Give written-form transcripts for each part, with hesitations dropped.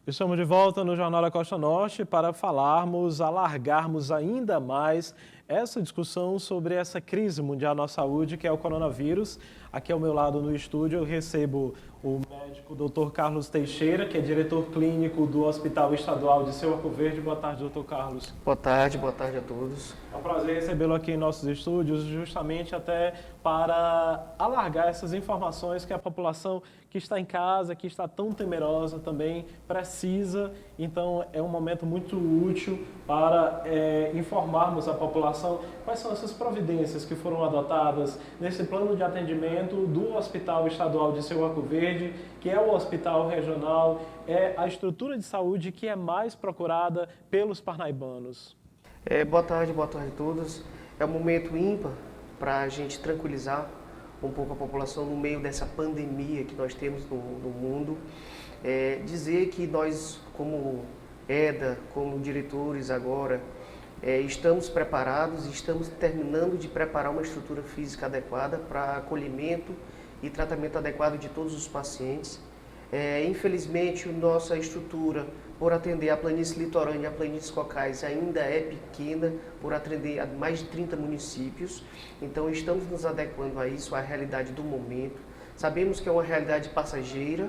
Estamos de volta no Jornal da Costa Norte para alargarmos ainda mais essa discussão sobre essa crise mundial na saúde, que é o coronavírus. Aqui ao meu lado no estúdio eu recebo o médico Dr. Carlos Teixeira, que é diretor clínico do Hospital Estadual de Seu Arco Verde. Boa tarde, Dr. Carlos. Boa tarde a todos. É um prazer recebê-lo aqui em nossos estúdios, justamente até para alargar essas informações que a população que está em casa, que está tão temerosa também, precisa. Então, é um momento muito útil para informarmos a população quais são essas providências que foram adotadas nesse plano de atendimento do Hospital Estadual de Seu Arco Verde, que é o hospital regional, é a estrutura de saúde que é mais procurada pelos parnaibanos. Boa tarde a todos. É um momento ímpar para a gente tranquilizar um pouco a população no meio dessa pandemia que nós temos no mundo. Dizer que nós, como EDA, como diretores agora, estamos preparados e estamos terminando de preparar uma estrutura física adequada para acolhimento e tratamento adequado de todos os pacientes. Infelizmente, nossa estrutura, por atender a planície litorânea e a planícies cocais, ainda é pequena, por atender a mais de 30 municípios. Então, estamos nos adequando a isso, à realidade do momento. Sabemos que é uma realidade passageira.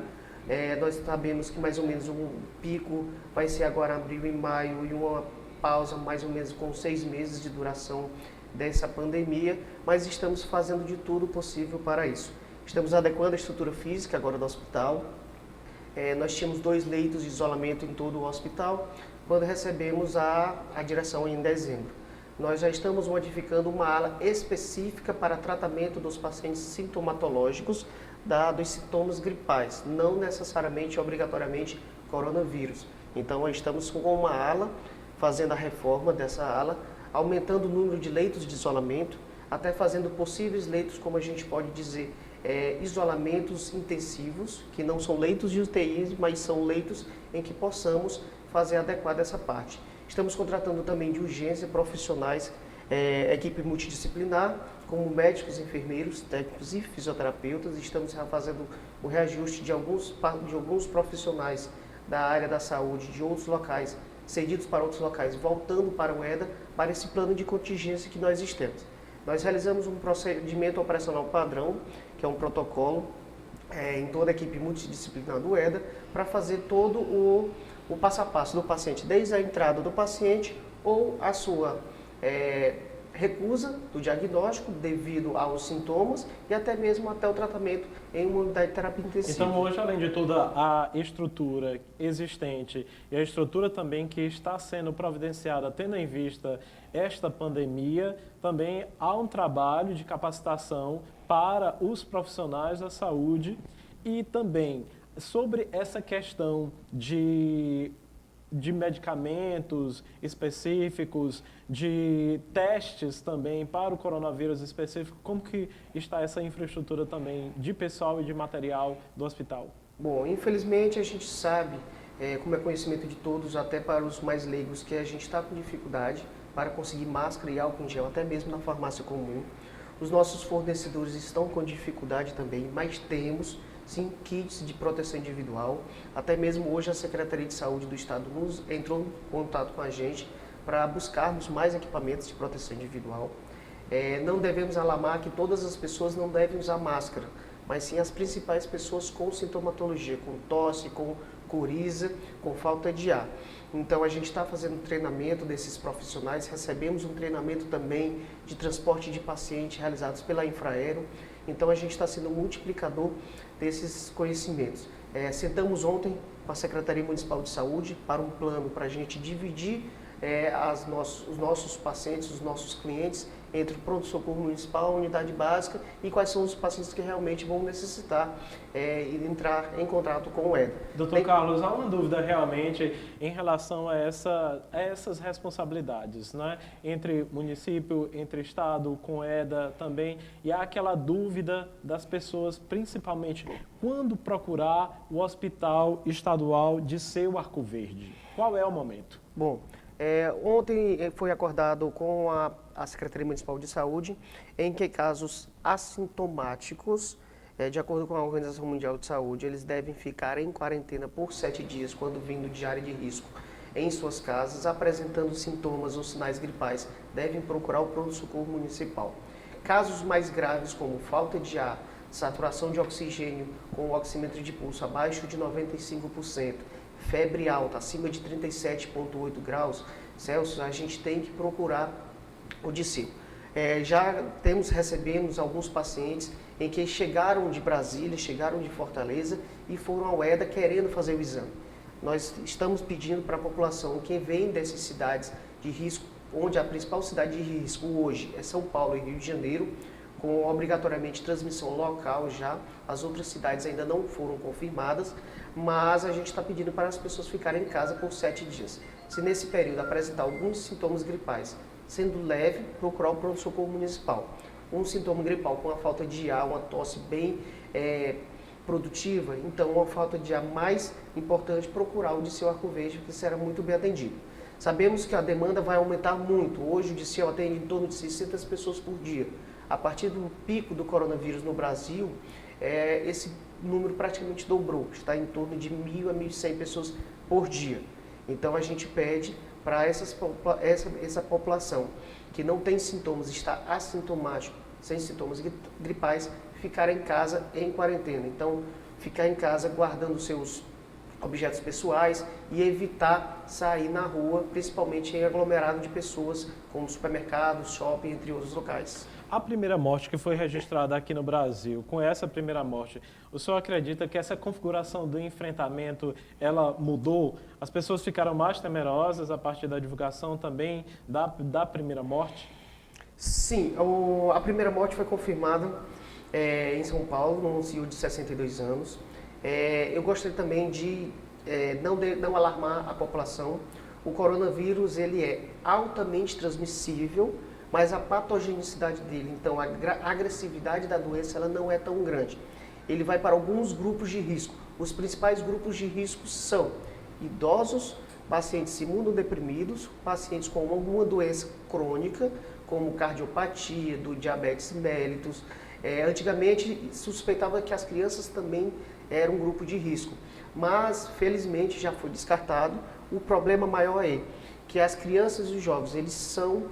Nós sabemos que mais ou menos um pico vai ser agora abril e maio e uma pausa mais ou menos com 6 meses de duração dessa pandemia, mas estamos fazendo de tudo possível para isso. Estamos adequando a estrutura física agora do hospital. Nós tínhamos 2 leitos de isolamento em todo o hospital, quando recebemos a direção em dezembro. Nós já estamos modificando uma ala específica para tratamento dos pacientes sintomatológicos dos sintomas gripais, não necessariamente, obrigatoriamente, coronavírus. Então, estamos com uma ala, fazendo a reforma dessa ala, aumentando o número de leitos de isolamento, até fazendo possíveis leitos, como a gente pode dizer, isolamentos intensivos, que não são leitos de UTI, mas são leitos em que possamos fazer adequada essa parte. Estamos contratando também de urgência profissionais, equipe multidisciplinar, como médicos, enfermeiros, técnicos e fisioterapeutas. Estamos fazendo o reajuste de alguns profissionais da área da saúde, de outros locais, cedidos para outros locais, voltando para o EDA, para esse plano de contingência que nós temos. Nós realizamos um procedimento operacional padrão, que é um protocolo em toda a equipe multidisciplinar do EDA, para fazer todo o passo a passo do paciente, desde a entrada do paciente ou a sua recusa do diagnóstico devido aos sintomas e até mesmo até o tratamento em uma unidade de terapia intensiva. Então, hoje, além de toda a estrutura existente e a estrutura também que está sendo providenciada, tendo em vista esta pandemia, também há um trabalho de capacitação para os profissionais da saúde e também sobre essa questão de medicamentos específicos, de testes também para o coronavírus específico. Como que está essa infraestrutura também de pessoal e de material do hospital? Bom, infelizmente a gente sabe, como é conhecimento de todos, até para os mais leigos, que a gente está com dificuldade para conseguir máscara e álcool em gel, até mesmo na farmácia comum. Os nossos fornecedores estão com dificuldade também, mas temos sim kits de proteção individual. Até mesmo hoje a Secretaria de Saúde do Estado entrou em contato com a gente para buscarmos mais equipamentos de proteção individual. Não devemos alarmar que todas as pessoas não devem usar máscara, mas sim as principais pessoas com sintomatologia, com tosse, com coriza, com falta de ar. Então a gente está fazendo treinamento desses profissionais, recebemos um treinamento também de transporte de pacientes realizados pela Infraero. Então a gente está sendo um multiplicador desses conhecimentos. Sentamos ontem com a Secretaria Municipal de Saúde para um plano para a gente dividir os nossos pacientes, os nossos clientes, entre o pronto-socorro municipal, a unidade básica e quais são os pacientes que realmente vão necessitar entrar em contato com o EDA. Doutor Carlos, há uma dúvida realmente em relação a essas responsabilidades, né? Entre município, entre estado, com EDA também, e há aquela dúvida das pessoas, principalmente, quando procurar o Hospital Estadual de Seu Arco Verde? Qual é o momento? Bom, ontem foi acordado com a Secretaria Municipal de Saúde em que casos assintomáticos De acordo com a Organização Mundial de Saúde, eles devem ficar em quarentena por 7 dias quando vindo de área de risco em suas casas, apresentando sintomas ou sinais gripais, devem procurar o pronto-socorro municipal. Casos mais graves como falta de ar, saturação de oxigênio com o oxímetro de pulso abaixo de 95%, febre alta acima de 37,8 graus Celsius, a gente tem que procurar o DSIL. Já recebemos alguns pacientes em que chegaram de Brasília, chegaram de Fortaleza e foram ao EDA querendo fazer o exame. Nós estamos pedindo para a população, quem vem dessas cidades de risco, onde a principal cidade de risco hoje é São Paulo e Rio de Janeiro, com obrigatoriamente transmissão local já, as outras cidades ainda não foram confirmadas, mas a gente está pedindo para as pessoas ficarem em casa por 7 dias. Se nesse período apresentar alguns sintomas gripais, sendo leve, procurar o pronto-socorro municipal. Um sintoma gripal com a falta de ar, uma tosse bem produtiva, então uma falta de ar mais importante, procurar o DSIL Arco Verde, que será muito bem atendido. Sabemos que a demanda vai aumentar muito. Hoje o DSIL atende em torno de 600 pessoas por dia. A partir do pico do coronavírus no Brasil, esse número praticamente dobrou, está em torno de 1.000 a 1.100 pessoas por dia. Então a gente pede para essa população que não tem sintomas, está assintomático, sem sintomas gripais, ficar em casa em quarentena. Então, ficar em casa guardando seus objetos pessoais e evitar sair na rua, principalmente em aglomerado de pessoas, como supermercados, shopping, entre outros locais. A primeira morte que foi registrada aqui no Brasil, com essa primeira morte, o senhor acredita que essa configuração do enfrentamento, ela mudou? As pessoas ficaram mais temerosas a partir da divulgação também da primeira morte? Sim, a primeira morte foi confirmada em São Paulo, num senhor de 62 anos. Eu gostaria também de não alarmar a população. O coronavírus ele é altamente transmissível, mas a patogenicidade dele, então a agressividade da doença, ela não é tão grande. Ele vai para alguns grupos de risco. Os principais grupos de risco são idosos, pacientes imunodeprimidos, pacientes com alguma doença crônica, como cardiopatia, do diabetes mellitus. Antigamente suspeitava que as crianças também eram um grupo de risco, mas felizmente já foi descartado. O problema maior é que as crianças e os jovens, eles são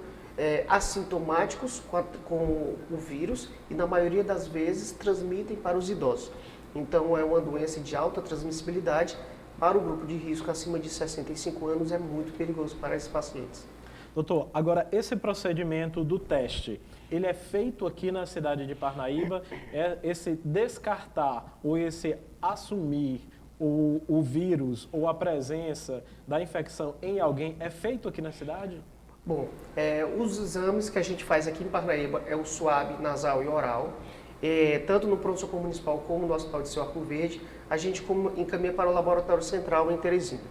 assintomáticos com o vírus e na maioria das vezes transmitem para os idosos. Então é uma doença de alta transmissibilidade. Para o grupo de risco acima de 65 anos é muito perigoso para esses pacientes. Doutor, agora esse procedimento do teste, ele é feito aqui na cidade de Parnaíba? Esse descartar ou esse assumir o vírus ou a presença da infecção em alguém é feito aqui na cidade? Bom, os exames que a gente faz aqui em Parnaíba é o SWAB nasal e oral. Tanto no pronto-socorro municipal como no Hospital de DSIL Arco Verde, a gente encaminha para o Laboratório Central em Teresina.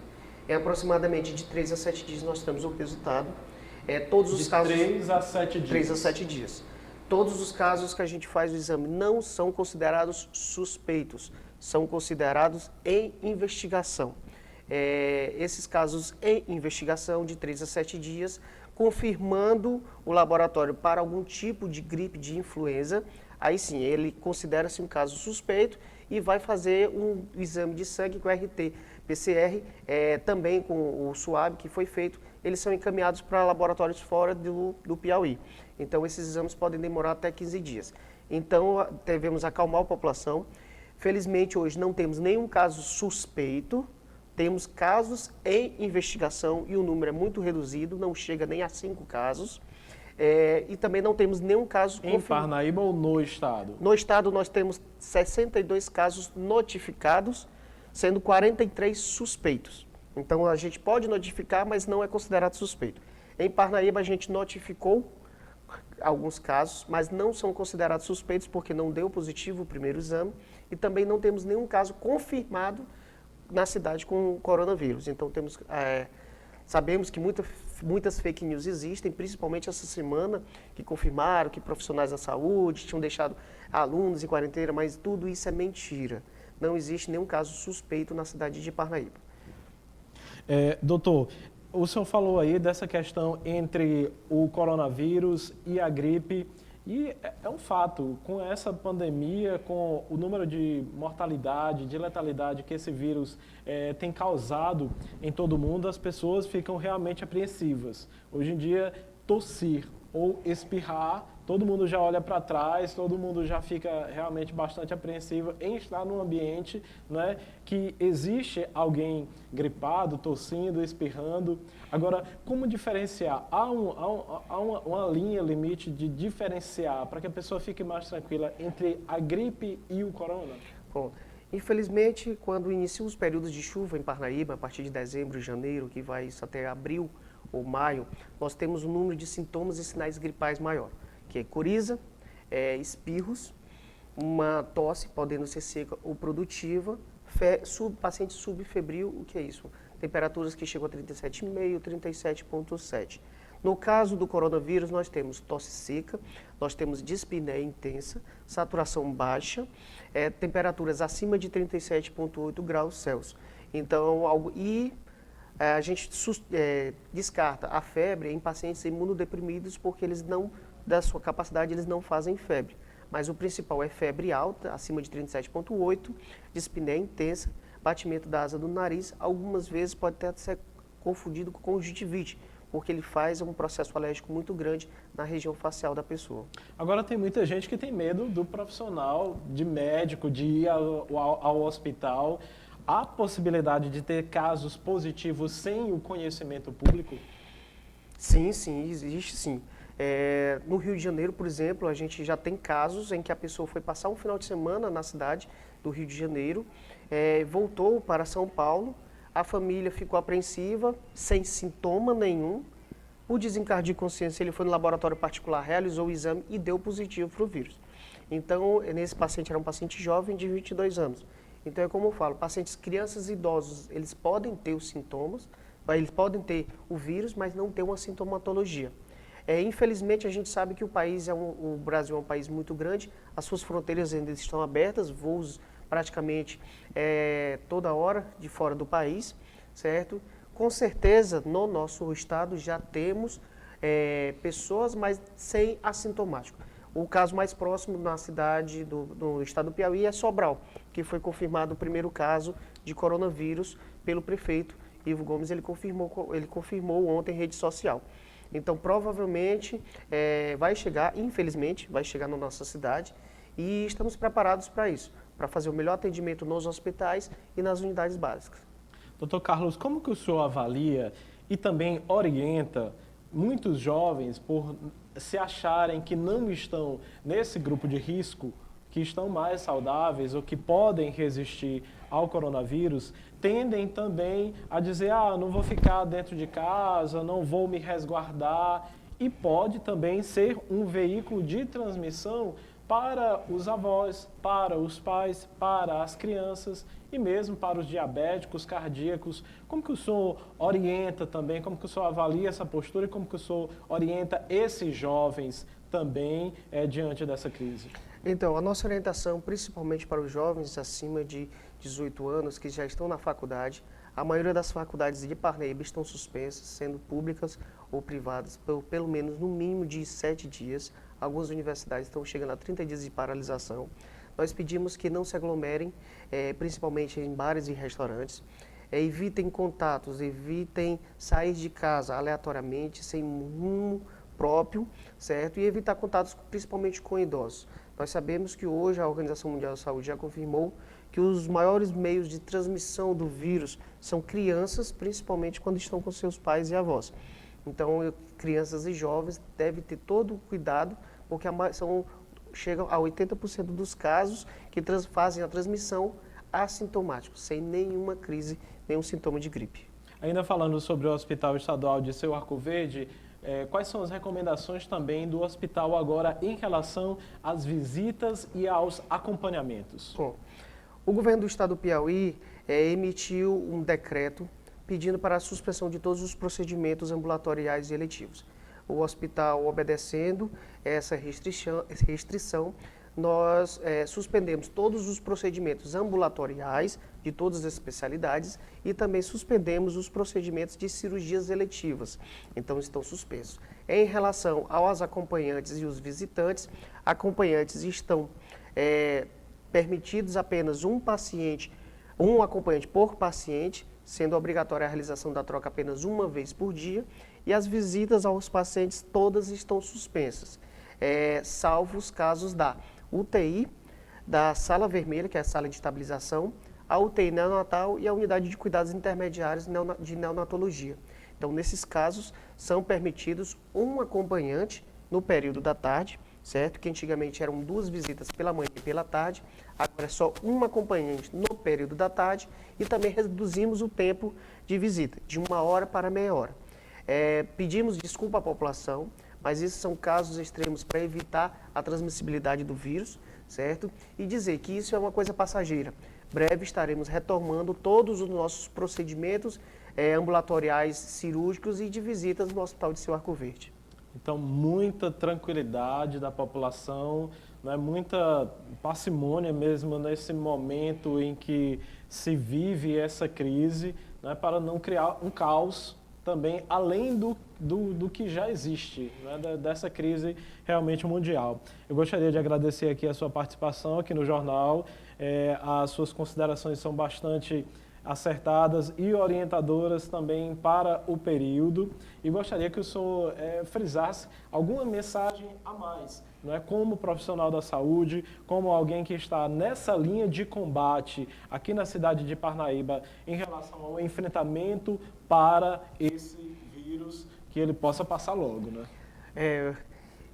Aproximadamente de 3 a 7 dias nós temos o resultado. Todos os casos, 3 a 7 dias. 3 a 7 dias. Todos os casos que a gente faz o exame não são considerados suspeitos, são considerados em investigação. Esses casos em investigação de 3 a 7 dias, confirmando o laboratório para algum tipo de gripe de influenza, aí sim, ele considera-se um caso suspeito e vai fazer um exame de sangue com RT-PCR, também com o SWAB que foi feito, eles são encaminhados para laboratórios fora do Piauí. Então, esses exames podem demorar até 15 dias. Então, devemos acalmar a população. Felizmente, hoje não temos nenhum caso suspeito, temos casos em investigação e o número é muito reduzido, não chega nem a 5 casos. E também não temos nenhum caso confirmado. Em Parnaíba ou no estado? No estado nós temos 62 casos notificados, sendo 43 suspeitos. Então a gente pode notificar, mas não é considerado suspeito. Em Parnaíba a gente notificou alguns casos, mas não são considerados suspeitos porque não deu positivo o primeiro exame e também não temos nenhum caso confirmado na cidade com coronavírus. Então sabemos que muitas fake news existem, principalmente essa semana, que confirmaram que profissionais da saúde tinham deixado alunos em quarentena, mas tudo isso é mentira. Não existe nenhum caso suspeito na cidade de Parnaíba. Doutor, o senhor falou aí dessa questão entre o coronavírus e a gripe E é um fato, com essa pandemia, com o número de mortalidade, de letalidade que esse vírus tem causado em todo o mundo, as pessoas ficam realmente apreensivas. Hoje em dia, tossir ou espirrar, todo mundo já olha para trás, todo mundo já fica realmente bastante apreensivo em estar num ambiente, né, que existe alguém gripado, tossindo, espirrando. Agora, como diferenciar? Há uma linha limite de diferenciar para que a pessoa fique mais tranquila entre a gripe e o corona? Bom, infelizmente, quando iniciam os períodos de chuva em Parnaíba, a partir de dezembro e janeiro, que vai isso até abril ou maio, nós temos um número de sintomas e sinais gripais maior, que é coriza, espirros, uma tosse, podendo ser seca ou produtiva, paciente subfebril, o que é isso? Temperaturas que chegam a 37,5, 37,7. No caso do coronavírus, nós temos tosse seca, nós temos dispneia intensa, saturação baixa, temperaturas acima de 37,8 graus Celsius. Então, a gente descarta a febre em pacientes imunodeprimidos porque eles não, da sua capacidade, eles não fazem febre. Mas o principal é febre alta, acima de 37,8, dispneia intensa, batimento da asa do nariz, algumas vezes pode até ser confundido com conjuntivite, porque ele faz um processo alérgico muito grande na região facial da pessoa. Agora tem muita gente que tem medo do profissional, de médico, de ir ao hospital. Há possibilidade de ter casos positivos sem o conhecimento público? Sim, existe sim. No Rio de Janeiro, por exemplo, a gente já tem casos em que a pessoa foi passar um final de semana na cidade do Rio de Janeiro, voltou para São Paulo, a família ficou apreensiva, sem sintoma nenhum. Por desencargo de consciência, ele foi no laboratório particular, realizou o exame e deu positivo para o vírus. Então, nesse paciente era um paciente jovem de 22 anos. Então, é como eu falo, pacientes, crianças e idosos, eles podem ter os sintomas, eles podem ter o vírus, mas não ter uma sintomatologia. Infelizmente, a gente sabe que o Brasil é um país muito grande, as suas fronteiras ainda estão abertas, voos praticamente toda hora de fora do país, certo? Com certeza, no nosso estado já temos pessoas, mas sem assintomático. O caso mais próximo na cidade do estado do Piauí é Sobral, que foi confirmado o primeiro caso de coronavírus pelo prefeito Ivo Gomes, ele confirmou ontem em rede social. Então, provavelmente, infelizmente, vai chegar na nossa cidade e estamos preparados para isso, para fazer o melhor atendimento nos hospitais e nas unidades básicas. Doutor Carlos, como que o senhor avalia e também orienta muitos jovens por se acharem que não estão nesse grupo de risco, que estão mais saudáveis ou que podem resistir ao coronavírus, tendem também a dizer, não vou ficar dentro de casa, não vou me resguardar, e pode também ser um veículo de transmissão para os avós, para os pais, para as crianças e mesmo para os diabéticos, cardíacos. Como que o senhor orienta também, como que o senhor avalia essa postura e como que o senhor orienta esses jovens também diante dessa crise? Então, a nossa orientação, principalmente para os jovens acima de 18 anos que já estão na faculdade, a maioria das faculdades de Parnaíba estão suspensas, sendo públicas ou privadas, pelo menos no mínimo de 7 dias. Algumas universidades estão chegando a 30 dias de paralisação. Nós pedimos que não se aglomerem, principalmente em bares e restaurantes. Evitem contatos, evitem sair de casa aleatoriamente, sem rumo próprio, certo? E evitar contatos principalmente com idosos. Nós sabemos que hoje a Organização Mundial da Saúde já confirmou que os maiores meios de transmissão do vírus são crianças, principalmente quando estão com seus pais e avós. Então, crianças e jovens devem ter todo o cuidado, porque chegam a 80% dos casos que fazem a transmissão assintomáticos, sem nenhuma crise, nenhum sintoma de gripe. Ainda falando sobre o Hospital Estadual de Seu Arco Verde, quais são as recomendações também do hospital agora em relação às visitas e aos acompanhamentos? Bom, o governo do estado do Piauí emitiu um decreto pedindo para a suspensão de todos os procedimentos ambulatoriais e eletivos. O hospital, obedecendo essa restrição, nós suspendemos todos os procedimentos ambulatoriais de todas as especialidades e também suspendemos os procedimentos de cirurgias eletivas. Então, estão suspensos. Em relação aos acompanhantes e os visitantes, acompanhantes estão permitidos apenas um acompanhante por paciente, sendo obrigatória a realização da troca apenas uma vez por dia, e as visitas aos pacientes todas estão suspensas, salvo os casos da UTI, da sala vermelha, que é a sala de estabilização, a UTI neonatal e a unidade de cuidados intermediários de neonatologia. Então, nesses casos, são permitidos um acompanhante no período da tarde, certo? Que antigamente eram 2 visitas pela manhã e pela tarde, agora é só um acompanhante no período da tarde e também reduzimos o tempo de visita, de 1 hora para meia hora. Pedimos desculpa à população, mas esses são casos extremos para evitar a transmissibilidade do vírus, certo? E dizer que isso é uma coisa passageira. Breve estaremos retomando todos os nossos procedimentos ambulatoriais, cirúrgicos e de visitas no Hospital de Seu Arco Verde. Então, muita tranquilidade da população, né? Muita parcimônia mesmo nesse momento em que se vive essa crise, né? Para não criar um caos também, além do que já existe, né? Dessa crise realmente mundial. Eu gostaria de agradecer aqui a sua participação aqui no jornal. As suas considerações são bastante acertadas e orientadoras também para o período, e gostaria que o senhor frisasse alguma mensagem a mais, né, como profissional da saúde, como alguém que está nessa linha de combate aqui na cidade de Parnaíba em relação ao enfrentamento para esse vírus, que ele possa passar logo, né?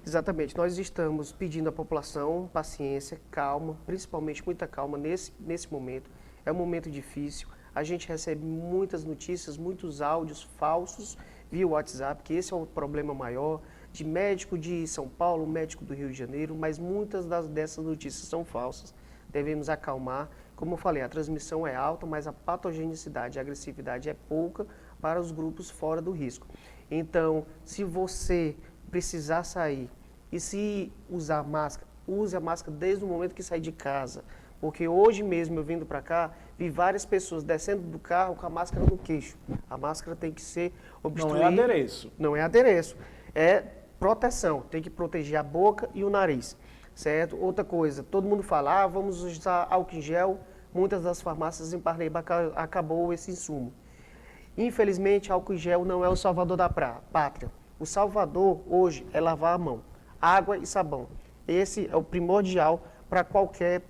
Exatamente, nós estamos pedindo à população paciência, calma, principalmente muita calma nesse momento. É um momento difícil. A gente recebe muitas notícias, muitos áudios falsos via WhatsApp, que esse é o problema maior, de médico de São Paulo, médico do Rio de Janeiro, mas muitas dessas notícias são falsas. Devemos acalmar. Como eu falei, a transmissão é alta, mas a patogenicidade, a agressividade é pouca para os grupos fora do risco. Então, se você precisar sair e se usar máscara, use a máscara desde o momento que sair de casa. Porque hoje mesmo, eu vindo para cá, vi várias pessoas descendo do carro com a máscara no queixo. A máscara tem que ser obstruída. Não é adereço. Não é adereço. É proteção. Tem que proteger a boca e o nariz. Certo? Outra coisa, todo mundo fala, vamos usar álcool em gel. Muitas das farmácias em Parnaíba acabou esse insumo. Infelizmente, álcool em gel não é o salvador da pátria. O salvador, hoje, é lavar a mão. Água e sabão. Esse é o primordial para qualquer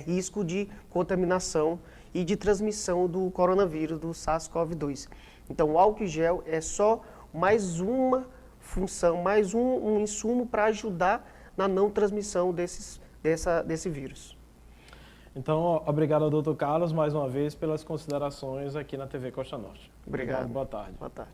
risco de contaminação e de transmissão do coronavírus, do SARS-CoV-2. Então, o álcool gel é só mais uma função, mais um insumo para ajudar na não transmissão desse vírus. Então, obrigado ao Dr. Carlos mais uma vez pelas considerações aqui na TV Costa Norte. Obrigado. Boa tarde. Boa tarde.